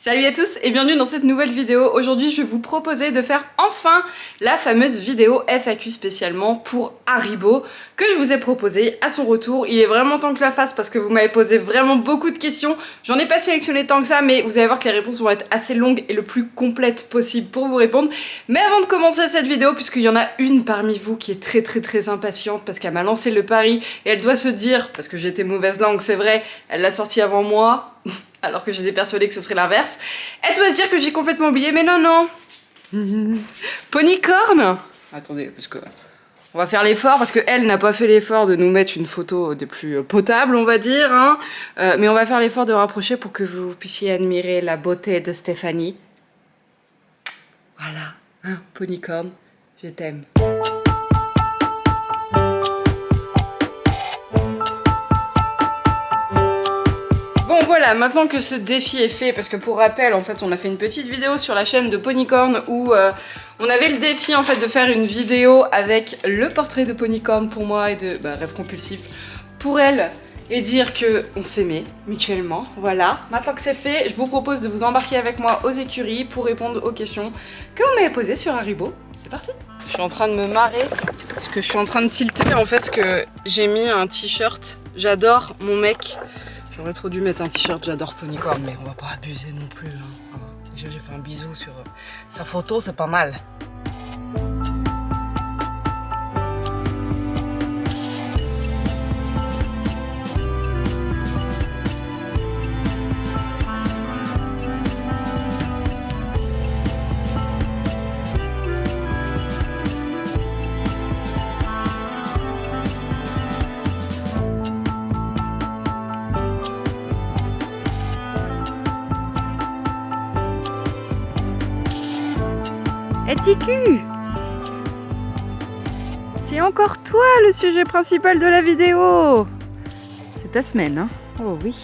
Salut à tous et bienvenue dans cette nouvelle vidéo. Aujourd'hui je vais vous proposer de faire enfin la fameuse vidéo FAQ spécialement pour Haribo que je vous ai proposée à son retour. Il est vraiment temps que je la fasse parce que vous m'avez posé vraiment beaucoup de questions. J'en ai pas sélectionné tant que ça, mais vous allez voir que les réponses vont être assez longues et le plus complètes possible pour vous répondre. Mais avant de commencer cette vidéo, puisqu'il y en a une parmi vous qui est très impatiente parce qu'elle m'a lancé le pari et elle doit se dire, parce que j'ai été mauvaise langue c'est vrai, elle l'a sorti avant moi alors que j'étais persuadée que ce serait l'inverse. Elle doit se dire que j'ai complètement oublié, mais non. Ponycorn. Attendez, parce que on va faire l'effort, parce qu'elle n'a pas fait l'effort de nous mettre une photo des plus potables, on va dire. Hein. Mais on va faire l'effort de rapprocher pour que vous puissiez admirer la beauté de Stéphanie. Voilà, hein, Ponycorn, je t'aime. Bon voilà, maintenant que ce défi est fait, parce que pour rappel, en fait, on a fait une petite vidéo sur la chaîne de Ponycorn où on avait le défi en fait de faire une vidéo avec le portrait de Ponycorn pour moi et de Rêve Compulsif pour elle et dire que on s'aimait mutuellement. Voilà, maintenant que c'est fait, je vous propose de vous embarquer avec moi aux écuries pour répondre aux questions que vous m'avez posées sur Haribo. C'est parti! Je suis en train de me marrer parce que je suis en train de tilter en fait que j'ai mis un t-shirt. J'adore mon mec. J'aurais trop dû mettre un t-shirt, j'adore Ponycorn, mais on va pas abuser non plus. Hein. Déjà j'ai fait un bisou sur sa photo, c'est pas mal. TQ, c'est encore toi le sujet principal de la vidéo. C'est ta semaine, hein? Oh oui.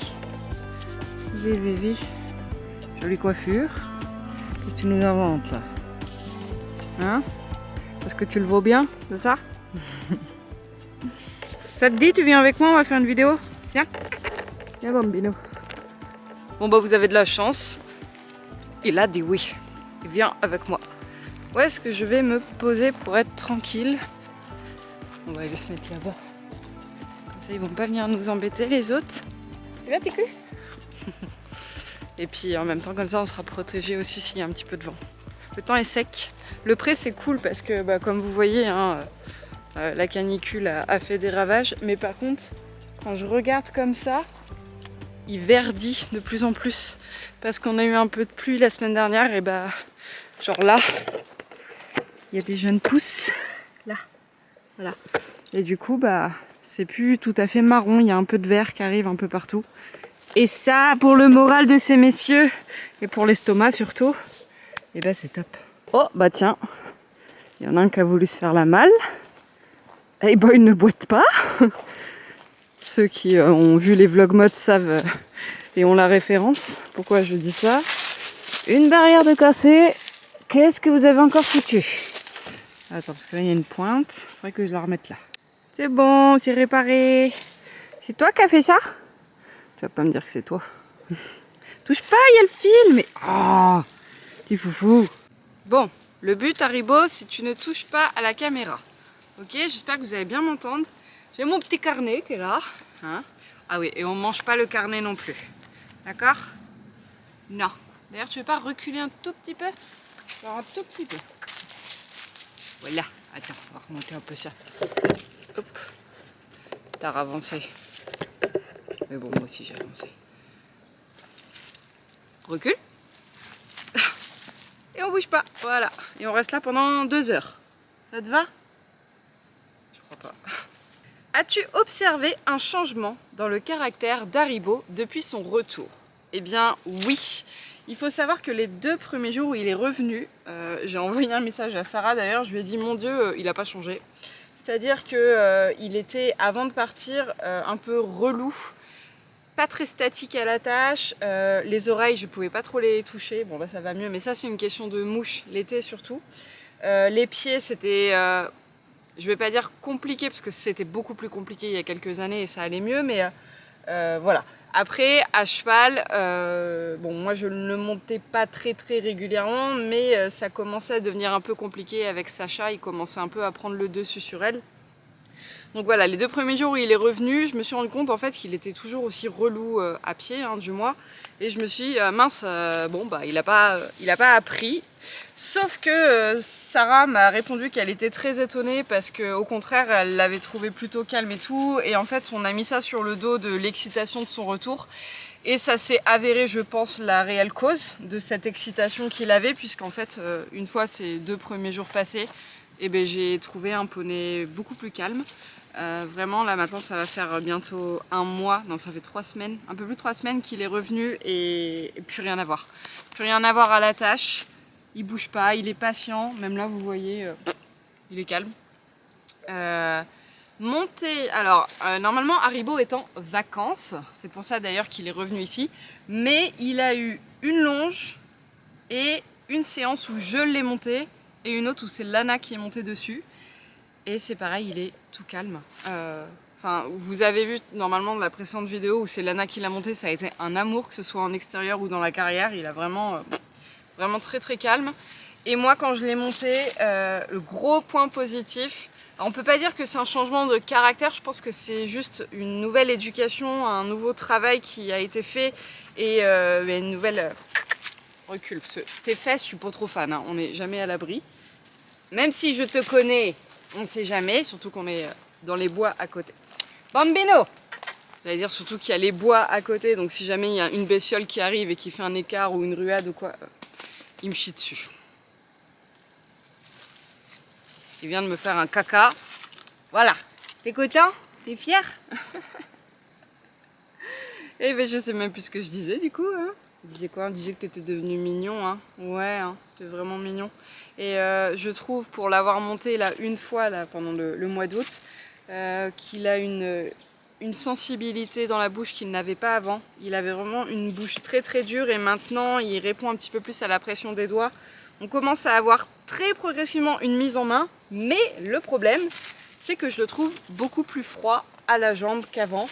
Oui. Jolie coiffure. Qu'est-ce que tu nous inventes là? Hein? Parce que tu le vaux bien, c'est ça? Ça te dit, tu viens avec moi, on va faire une vidéo? Viens. Viens, bambino. Bon bah vous avez de la chance. Il a dit oui. Viens avec moi. Où est-ce que je vais me poser pour être tranquille? On va aller se mettre là-bas. Comme ça, ils vont pas venir nous embêter, les autres. Tu vas, TQ? Et puis en même temps, comme ça, on sera protégé aussi s'il y a un petit peu de vent. Le temps est sec. Le pré, c'est cool parce que, comme vous voyez, hein, la canicule a fait des ravages. Mais par contre, quand je regarde comme ça, il verdit de plus en plus. Parce qu'on a eu un peu de pluie la semaine dernière et genre là, il y a des jeunes pousses, là, voilà. Et du coup, c'est plus tout à fait marron, il y a un peu de vert qui arrive un peu partout. Et ça, pour le moral de ces messieurs, et pour l'estomac surtout, et c'est top. Oh, tiens, il y en a un qui a voulu se faire la malle. Eh il ne boite pas. Ceux qui ont vu les vlog mods savent et ont la référence. Pourquoi je dis ça? Une barrière de cassé. Qu'est-ce que vous avez encore foutu? Attends, parce que là, il y a une pointe. Il faudrait que je la remette là. C'est bon, c'est réparé. C'est toi qui as fait ça? Tu vas pas me dire que c'est toi. Touche pas, il y a le fil, mais... Ah, t'es foufou. Bon, le but, Haribo, c'est que tu ne touches pas à la caméra. Ok, j'espère que vous allez bien m'entendre. J'ai mon petit carnet qui est là. Hein, ah oui, et on mange pas le carnet non plus. D'accord? Non. D'ailleurs, tu veux pas reculer un tout petit peu? Alors, un tout petit peu. Voilà. Attends, on va remonter un peu ça. Hop. T'as avancé. Mais bon, moi aussi j'ai avancé. Recule. Et on bouge pas. Voilà. Et on reste là pendant 2 heures. Ça te va? Je crois pas. As-tu observé un changement dans le caractère d'Haribo depuis son retour? Eh bien, oui. Il faut savoir que les 2 premiers jours où il est revenu, j'ai envoyé un message à Sarah d'ailleurs, je lui ai dit mon Dieu, il n'a pas changé. C'est-à-dire qu'il était, avant de partir, un peu relou, pas très statique à la tâche, les oreilles je pouvais pas trop les toucher, bon ça va mieux, mais ça c'est une question de mouche, l'été surtout. Les pieds c'était, je vais pas dire compliqué, parce que c'était beaucoup plus compliqué il y a quelques années et ça allait mieux, mais voilà. Après, à cheval, bon, moi je ne le montais pas très régulièrement, mais ça commençait à devenir un peu compliqué avec Sacha, il commençait un peu à prendre le dessus sur elle. Donc voilà, les 2 premiers jours où il est revenu, je me suis rendu compte en fait qu'il était toujours aussi relou à pied, hein, du moins. Et je me suis dit, mince, bon bah il a pas appris. Sauf que Sarah m'a répondu qu'elle était très étonnée parce qu'au contraire, elle l'avait trouvé plutôt calme et tout. Et en fait, on a mis ça sur le dos de l'excitation de son retour. Et ça s'est avéré, je pense, la réelle cause de cette excitation qu'il avait, puisqu'en fait, une fois ces 2 premiers jours passés, eh ben, j'ai trouvé un poney beaucoup plus calme. Vraiment, là maintenant, ça va faire bientôt 1 mois, non, ça fait 3 semaines, un peu plus de 3 semaines qu'il est revenu et plus rien à voir. Plus rien à voir à la tâche, il bouge pas, il est patient, même là, vous voyez, il est calme. Monter, alors normalement Haribo est en vacances, c'est pour ça d'ailleurs qu'il est revenu ici, mais il a eu une longe et une séance où je l'ai monté et une autre où c'est Lana qui est montée dessus. Et c'est pareil, il est tout calme. Enfin, vous avez vu normalement de la précédente vidéo où c'est Lana qui l'a monté, ça a été un amour, que ce soit en extérieur ou dans la carrière. Il a vraiment, vraiment très calme. Et moi, quand je l'ai monté, le gros point positif, alors on peut pas dire que c'est un changement de caractère, je pense que c'est juste une nouvelle éducation, un nouveau travail qui a été fait et une nouvelle recul. Parce que tes fesses, je suis pas trop fan, hein, on n'est jamais à l'abri. Même si je te connais, on ne sait jamais, surtout qu'on est dans les bois à côté. Bambino! J'allais dire surtout qu'il y a les bois à côté, donc si jamais il y a une bestiole qui arrive et qui fait un écart ou une ruade ou quoi, il me chie dessus. Il vient de me faire un caca. Voilà. T'es content? T'es fier? Eh ben je sais même plus ce que je disais du coup. Hein. Je disais quoi? On disait que t'étais devenu mignon. Hein. Ouais, hein, t'es vraiment mignon. Et je trouve, pour l'avoir monté là une fois là, pendant le mois d'août, qu'il a une sensibilité dans la bouche qu'il n'avait pas avant. Il avait vraiment une bouche très dure et maintenant il répond un petit peu plus à la pression des doigts. On commence à avoir très progressivement une mise en main, mais le problème, c'est que je le trouve beaucoup plus froid à la jambe qu'avant.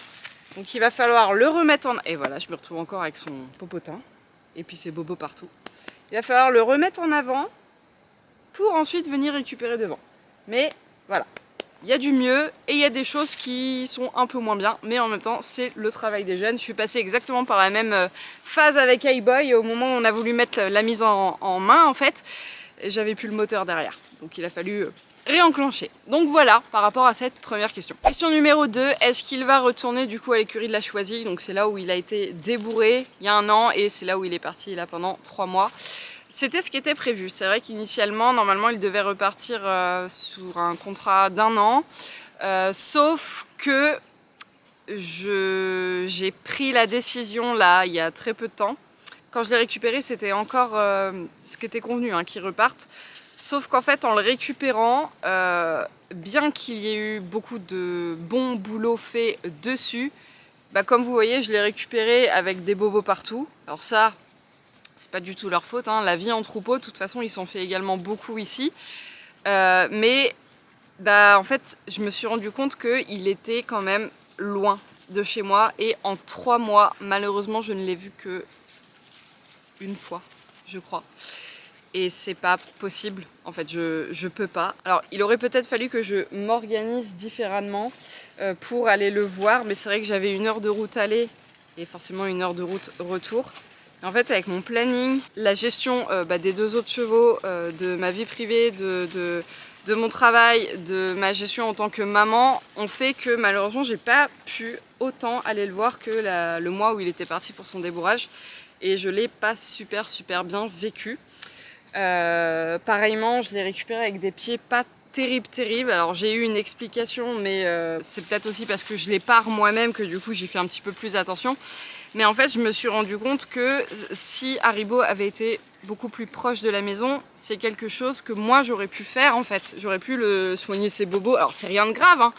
Donc il va falloir le remettre en... Et voilà, je me retrouve encore avec son popotin. Et puis ses bobos partout. Il va falloir le remettre en avant pour ensuite venir récupérer devant. Mais voilà, il y a du mieux et il y a des choses qui sont un peu moins bien. Mais en même temps, c'est le travail des jeunes. Je suis passée exactement par la même phase avec iBoy au moment où on a voulu mettre la mise en main en fait. J'avais plus le moteur derrière. Donc il a fallu... réenclencher. Donc voilà, par rapport à cette première question. Question numéro 2, est-ce qu'il va retourner du coup à l'écurie de la Choisie? Donc c'est là où il a été débourré il y a 1 an et c'est là où il est parti là pendant 3 mois. C'était ce qui était prévu. C'est vrai qu'initialement, normalement, il devait repartir sur un contrat d'1 an. Sauf que j'ai pris la décision là, il y a très peu de temps. Quand je l'ai récupéré, c'était encore ce qui était convenu, hein, qu'il reparte. Sauf qu'en fait, en le récupérant, bien qu'il y ait eu beaucoup de bons boulots faits dessus, bah, comme vous voyez, je l'ai récupéré avec des bobos partout. Alors ça, c'est pas du tout leur faute, hein. La vie en troupeau, de toute façon, ils s'en fait également beaucoup ici. Mais bah, en fait, je me suis rendu compte qu'il était quand même loin de chez moi. Et en 3 mois, malheureusement, je ne l'ai vu que 1 fois, je crois. Et c'est pas possible, en fait, je peux pas. Alors, il aurait peut-être fallu que je m'organise différemment pour aller le voir, mais c'est vrai que j'avais 1 heure de route aller et forcément 1 heure de route retour. Et en fait, avec mon planning, la gestion des 2 autres chevaux, de ma vie privée, de mon travail, de ma gestion en tant que maman, ont fait que malheureusement, j'ai pas pu autant aller le voir que le mois où il était parti pour son débourrage. Et je l'ai pas super bien vécu. Pareillement, je l'ai récupéré avec des pieds pas terribles. Alors j'ai eu une explication, mais c'est peut-être aussi parce que je les pare moi-même que du coup j'y fais un petit peu plus attention. Mais en fait, je me suis rendu compte que si Haribo avait été beaucoup plus proche de la maison, c'est quelque chose que moi j'aurais pu faire en fait. J'aurais pu le soigner ses bobos. Alors c'est rien de grave, hein,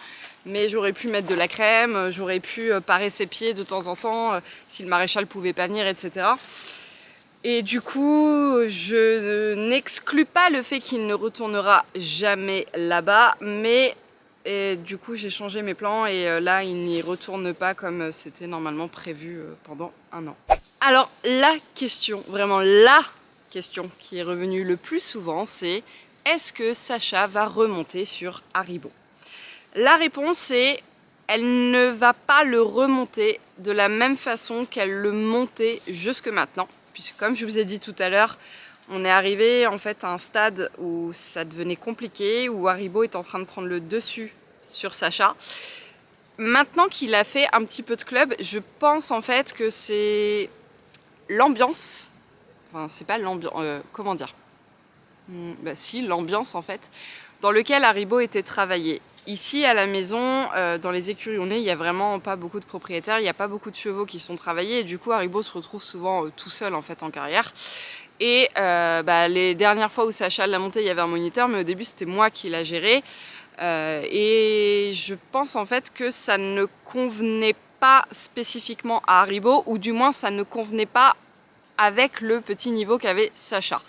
mais j'aurais pu mettre de la crème, j'aurais pu parer ses pieds de temps en temps si le maréchal pouvait pas venir, etc. Et du coup, je n'exclus pas le fait qu'il ne retournera jamais là-bas, mais Et du coup j'ai changé mes plans et là il n'y retourne pas comme c'était normalement prévu pendant un an. Alors la question, vraiment la question qui est revenue le plus souvent, c'est est-ce que Sacha va remonter sur Haribo? La réponse est elle ne va pas le remonter de la même façon qu'elle le montait jusque maintenant, puisque comme je vous ai dit tout à l'heure, on est arrivé en fait à un stade où ça devenait compliqué, où Haribo est en train de prendre le dessus sur Sacha. Maintenant qu'il a fait un petit peu de club, je pense en fait que c'est l'ambiance, enfin c'est pas l'ambiance, comment dire, bah si, l'ambiance en fait, dans lequel Haribo était travaillé. Ici à la maison, dans les écuries où on est, il n'y a vraiment pas beaucoup de propriétaires, il n'y a pas beaucoup de chevaux qui sont travaillés et du coup Haribo se retrouve souvent tout seul en fait en carrière. Et les dernières fois où Sacha l'a monté, il y avait un moniteur, mais au début c'était moi qui l'a géré. Et je pense en fait que ça ne convenait pas spécifiquement à Haribo, ou du moins ça ne convenait pas avec le petit niveau qu'avait Sacha.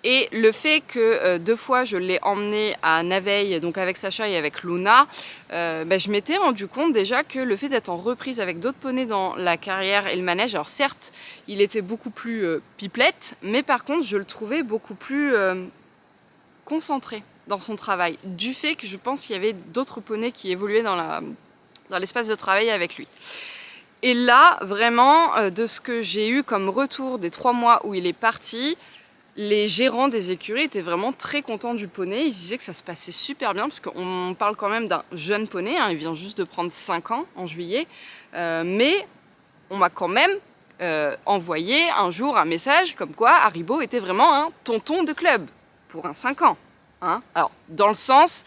Et le fait que 2 fois je l'ai emmené à Naveil, donc avec Sacha et avec Luna, je m'étais rendu compte déjà que le fait d'être en reprise avec d'autres poneys dans la carrière et le manège, alors certes il était beaucoup plus pipelette, mais par contre je le trouvais beaucoup plus concentré dans son travail, du fait que je pense qu'il y avait d'autres poneys qui évoluaient dans l'espace de travail avec lui. Et là, vraiment, de ce que j'ai eu comme retour des 3 mois où il est parti, les gérants des écuries étaient vraiment très contents du poney. Ils disaient que ça se passait super bien, parce qu'on parle quand même d'un jeune poney, hein, il vient juste de prendre 5 ans en juillet, mais on m'a quand même envoyé un jour un message comme quoi Haribo était vraiment un tonton de club pour un 5 ans. Hein. Alors, dans le sens,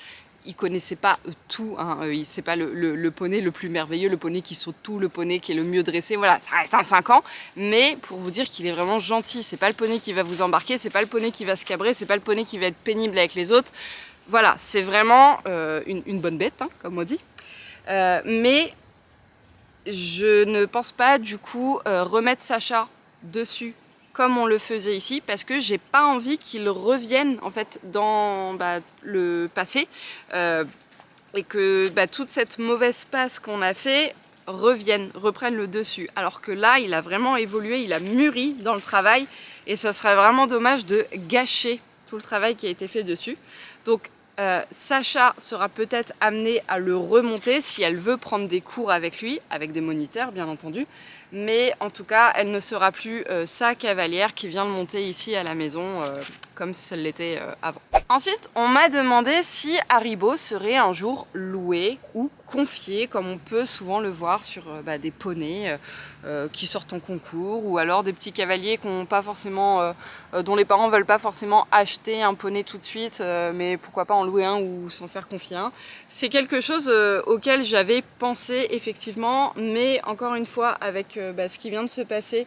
il connaissait pas tout, hein. C'est pas le poney le plus merveilleux, le poney qui saute tout, le poney qui est le mieux dressé, voilà, ça reste un 5 ans, mais pour vous dire qu'il est vraiment gentil, c'est pas le poney qui va vous embarquer, c'est pas le poney qui va se cabrer, c'est pas le poney qui va être pénible avec les autres, voilà, c'est vraiment une bonne bête, hein, comme on dit, mais je ne pense pas du coup remettre Sacha dessus comme on le faisait ici, parce que j'ai pas envie qu'il revienne en fait dans le passé et que toute cette mauvaise passe qu'on a fait reprenne le dessus. Alors que là, il a vraiment évolué, il a mûri dans le travail et ce serait vraiment dommage de gâcher tout le travail qui a été fait dessus. Donc Sacha sera peut-être amenée à le remonter si elle veut prendre des cours avec lui, avec des moniteurs bien entendu, mais en tout cas elle ne sera plus sa cavalière qui vient le monter ici à la maison comme ce l'était avant. Ensuite on m'a demandé si Haribo serait un jour loué ou confié, comme on peut souvent le voir sur des poneys qui sortent en concours, ou alors des petits cavaliers qui ont pas forcément, dont les parents veulent pas forcément acheter un poney tout de suite, mais pourquoi pas en louer un ou s'en faire confier un. C'est quelque chose auquel j'avais pensé effectivement, mais encore une fois avec ce qui vient de se passer,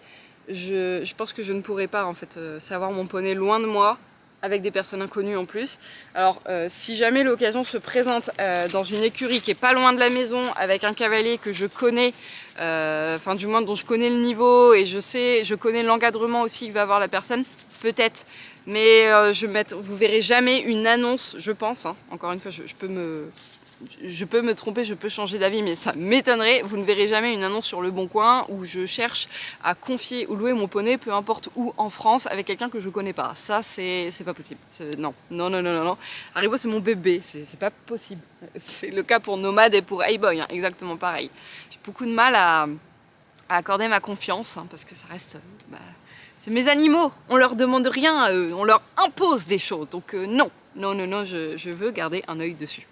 je pense que je ne pourrais pas en fait savoir mon poney loin de moi, avec des personnes inconnues en plus. Alors si jamais l'occasion se présente dans une écurie qui est pas loin de la maison, avec un cavalier que je connais, enfin du moins dont je connais le niveau et je connais l'encadrement aussi que va avoir la personne, peut-être. Mais vous verrez jamais une annonce, je pense, hein. Encore une fois, je peux me tromper, je peux changer d'avis, mais ça m'étonnerait. Vous ne verrez jamais une annonce sur Le Bon Coin où je cherche à confier ou louer mon poney, peu importe où en France, avec quelqu'un que je connais pas. Ça, c'est pas possible. Non, non, non, non, non, non. Haribo, c'est mon bébé, c'est pas possible. C'est le cas pour Nomade et pour Hey-Boy, hein, exactement pareil. J'ai beaucoup de mal à accorder ma confiance, hein, parce que ça reste... c'est mes animaux, on leur demande rien à eux, on leur impose des choses, donc non. Non, non, non, je veux garder un œil dessus.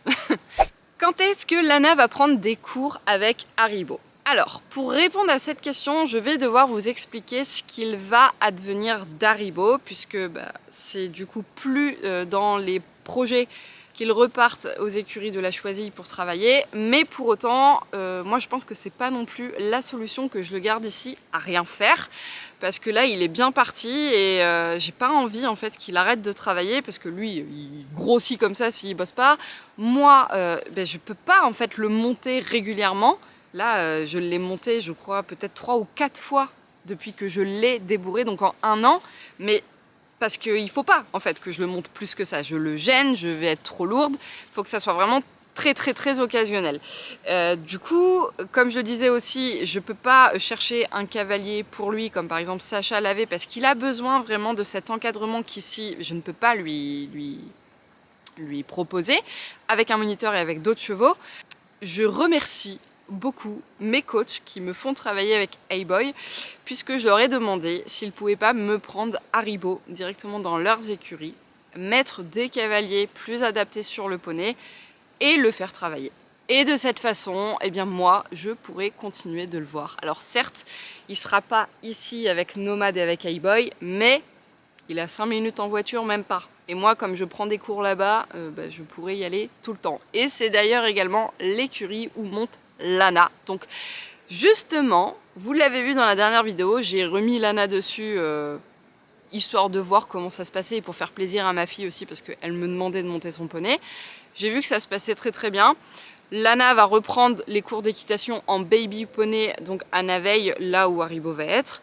Quand est-ce que Lana va prendre des cours avec Haribo? Alors, pour répondre à cette question, je vais devoir vous expliquer ce qu'il va advenir d'Haribo, puisque c'est du coup plus dans les projets qu'ils repartent aux écuries de la Choisille pour travailler, mais pour autant, moi je pense que c'est pas non plus la solution que je le garde ici à rien faire, parce que là il est bien parti et j'ai pas envie en fait qu'il arrête de travailler, parce que lui il grossit comme ça s'il bosse pas. Moi je peux pas en fait le monter régulièrement. Là je l'ai monté je crois peut-être 3 ou 4 fois depuis que je l'ai débourré, donc en un an, mais parce qu'il ne faut pas en fait que je le monte plus que ça, je le gêne, je vais être trop lourde, il faut que ça soit vraiment très occasionnel. Du coup, comme je le disais aussi, je peux pas chercher un cavalier pour lui, comme par exemple Sacha l'avait, parce qu'il a besoin vraiment de cet encadrement qu'ici, je ne peux pas lui proposer, avec un moniteur et avec d'autres chevaux. Je remercie beaucoup mes coachs qui me font travailler avec A-Boy, puisque je leur ai demandé s'ils ne pouvaient pas me prendre Haribo directement dans leurs écuries, mettre des cavaliers plus adaptés sur le poney et le faire travailler. Et de cette façon, eh bien moi, je pourrais continuer de le voir. Alors certes, il ne sera pas ici avec Nomad et avec A-Boy, mais il a 5 minutes en voiture, même pas. Et moi, comme je prends des cours là-bas, je pourrais y aller tout le temps. Et c'est d'ailleurs également l'écurie où monte Lana. Donc justement, vous l'avez vu dans la dernière vidéo, j'ai remis Lana dessus, histoire de voir comment ça se passait et pour faire plaisir à ma fille aussi, parce qu'elle me demandait de monter son poney. J'ai vu que ça se passait très bien. Lana va reprendre les cours d'équitation en baby poney, donc à Naveil, là où Haribo va être.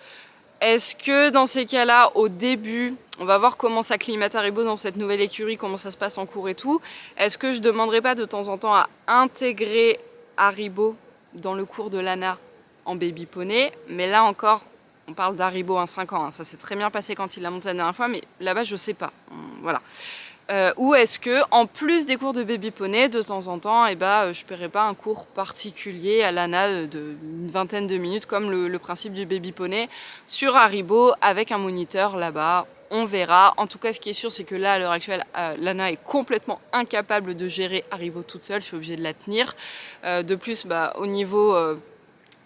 Est-ce que dans ces cas-là, au début, on va voir comment s'acclimate Haribo dans cette nouvelle écurie, comment ça se passe en cours et tout. Est-ce que je ne demanderai pas de temps en temps à intégrer Haribo dans le cours de Lana en baby poney? Mais là encore, on parle d'Haribo à 5 ans. Hein. Ça s'est très bien passé quand il l'a monté la dernière fois, mais là-bas, je ne sais pas. Voilà. Ou est-ce que, en plus des cours de baby poney, de temps en temps, je ne paierai pas un cours particulier à Lana d'une vingtaine de minutes, comme le principe du baby poney, sur Haribo, avec un moniteur là-bas. On verra. En tout cas, ce qui est sûr, c'est que là, à l'heure actuelle, Lana est complètement incapable de gérer Haribo toute seule. Je suis obligée de la tenir. De plus, au niveau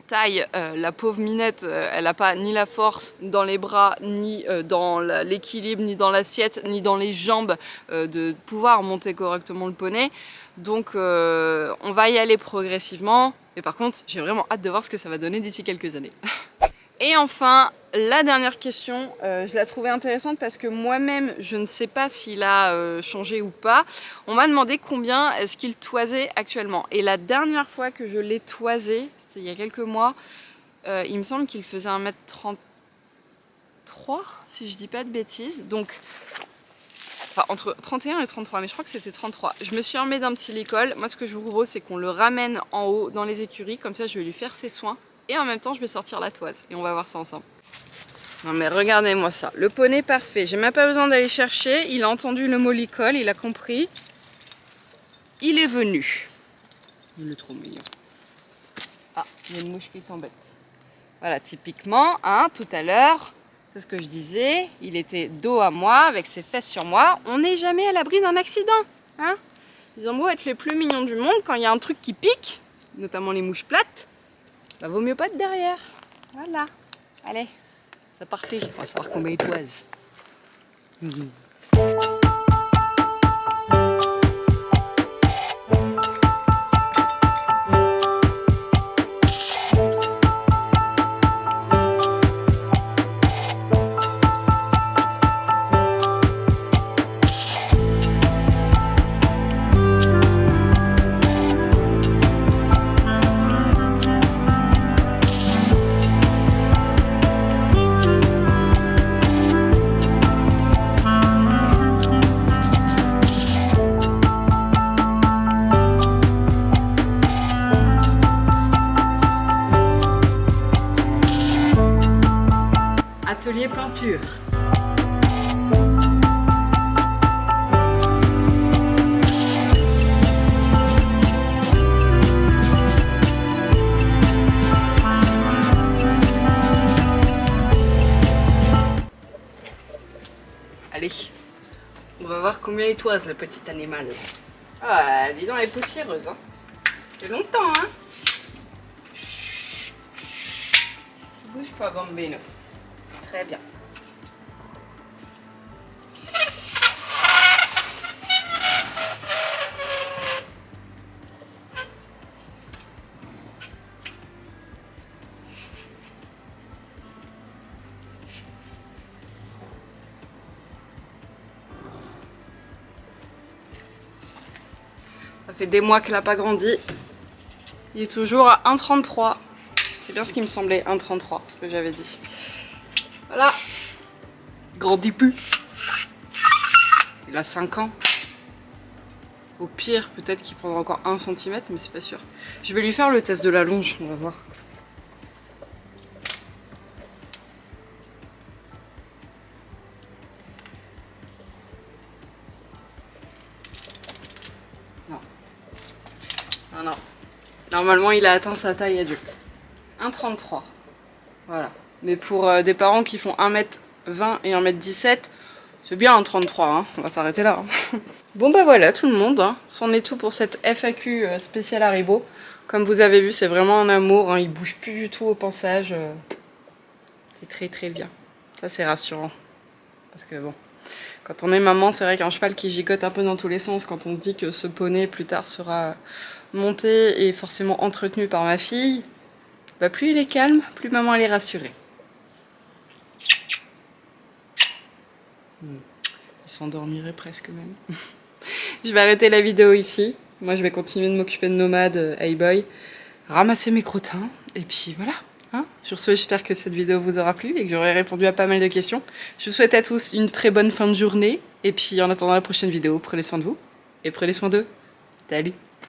taille, la pauvre Minette, elle n'a pas ni la force dans les bras, ni dans l'équilibre, ni dans l'assiette, ni dans les jambes de pouvoir monter correctement le poney. Donc on va y aller progressivement. Mais par contre, j'ai vraiment hâte de voir ce que ça va donner d'ici quelques années. Et enfin, la dernière question, je la trouvais intéressante parce que moi-même, je ne sais pas s'il a changé ou pas. On m'a demandé combien est-ce qu'il toisait actuellement. Et la dernière fois que je l'ai toisé, c'était il y a quelques mois, il me semble qu'il faisait 1m33, si je dis pas de bêtises. Donc, enfin, entre 31 et 33, mais je crois que c'était 33. Je me suis armée d'un petit licol. Moi, ce que je vous propose, c'est qu'on le ramène en haut dans les écuries. Comme ça, je vais lui faire ses soins. Et en même temps, je vais sortir la toise. Et on va voir ça ensemble. Non mais regardez-moi ça. Le poney parfait. J'ai même pas besoin d'aller chercher. Il a entendu le mot licol, il a compris. Il est venu. Il est trop mignon. Ah, il y a une mouche qui t'embête. Voilà, typiquement, hein, tout à l'heure, c'est ce que je disais. Il était dos à moi, avec ses fesses sur moi. On n'est jamais à l'abri d'un accident. Hein, ils ont beau être les plus mignons du monde, quand il y a un truc qui pique, notamment les mouches plates, bah, vaut mieux pas être derrière. Voilà. Allez, c'est parti. On va savoir combien il toise. Atelier peinture. Allez, on va voir combien il toise le petit animal. Ah, dis donc, elle est poussiéreuse. Hein. Ça fait longtemps, hein. Tu bouges pas, Bambino. Très bien. Ça fait des mois qu'elle n'a pas grandi. Il est toujours à 1,33. C'est bien ce qui me semblait, 1,33, ce que j'avais dit. Voilà. Grandit plus. Il a 5 ans. Au pire, peut-être qu'il prendra encore 1 cm, mais c'est pas sûr. Je vais lui faire le test de la longe, on va voir. Non. Non, non. Normalement, il a atteint sa taille adulte. 1,33. Voilà. Mais pour des parents qui font 1m20 et 1m17, c'est bien un 33, hein. On va s'arrêter là. Hein. Bon bah voilà tout le monde, hein. C'en est tout pour cette FAQ spéciale Haribo. Comme vous avez vu, c'est vraiment un amour, hein. Il bouge plus du tout au pansage. C'est très très bien. Ça c'est rassurant. Parce que bon, quand on est maman, c'est vrai qu'un cheval qui gigote un peu dans tous les sens, quand on se dit que ce poney plus tard sera monté et forcément entretenu par ma fille, bah plus il est calme, plus maman elle est rassurée. Il s'endormirait presque même. Je vais arrêter la vidéo ici. Moi je vais continuer de m'occuper de Nomade, Hey-Boy, ramasser mes crottins, et puis voilà. Hein, sur ce, j'espère que cette vidéo vous aura plu et que j'aurai répondu à pas mal de questions. Je vous souhaite à tous une très bonne fin de journée. Et puis en attendant la prochaine vidéo, prenez soin de vous et prenez soin d'eux. Salut!